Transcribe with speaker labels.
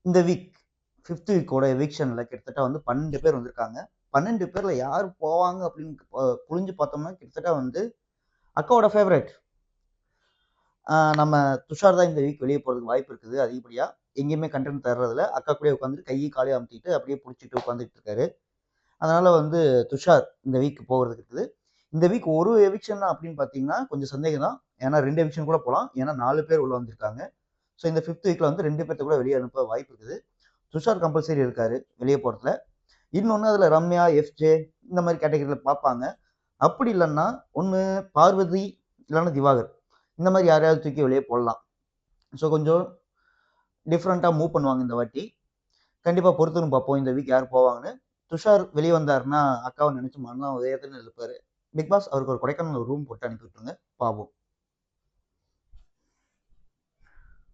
Speaker 1: இந்த week 5th வீக்கோட எவிக்ஷன்ல கிட்டத்தட்ட வந்து 12 பேர் வந்திருக்காங்க. 12 பேர்ல யார் போவாங்க அப்படின்னு புரிஞ்சு பார்த்தோம்னா கிட்டத்தட்ட வந்து அக்காவோட ஃபேவரட் நம்ம துஷார் தான் இந்த வீக் வெளியே போறதுக்கு வாய்ப்பு இருக்குது அதிகப்படியா. எங்கேயுமே கண்டென்ட் தர்றதில்ல. அக்கா கூடயே உட்காந்துட்டு கையை காலையை அமுத்திட்டு அப்படியே பிடிச்சிட்டு உட்காந்துட்டு இருக்காரு. அதனால வந்து துஷார் இந்த வீக் போகிறதுக்கு இருக்குது. இந்த வீக் ஒரு எவிக்ஷன் தான் அப்படின்னு பார்த்தீங்கன்னா கொஞ்சம் சந்தேகம் தான். ஏன்னா 2 எவிக்ஷன் கூட போகலாம். ஏன்னா 4 பேர் உள்ள வந்திருக்காங்க. ஸோ இந்த 5th வீக்ல வந்து 2 பேர்த்த கூட வெளியே அனுப்ப வாய்ப்பு இருக்குது. துஷார் கம்பல்சரி இருக்காரு வெளியே போறதுல. இன்னொன்னு அதுல ரம்யா, எஃப்ஜே இந்த மாதிரி கேட்டகரியில பார்ப்பாங்க. அப்படி இல்லைன்னா ஒண்ணு பார்வதி இல்லைன்னா திவாகர் இந்த மாதிரி யாரையாவது தூக்கி வெளியே போடலாம். ஸோ கொஞ்சம் டிஃப்ரெண்டா மூவ் பண்ணுவாங்க இந்த வாட்டி. கண்டிப்பா பொறுத்துன்னு பார்ப்போம் இந்த வீக் யார் போவாங்கன்னு. துஷார் வெளியே வந்தாருன்னா அக்காவை நினைச்சு மரணம் உதயத்துல இருப்பாரு. பிக் பாஸ் அவருக்கு ஒரு கொடைக்கானல் ரூம் போட்டு அனுப்பி விட்டுருங்க. பாவம்.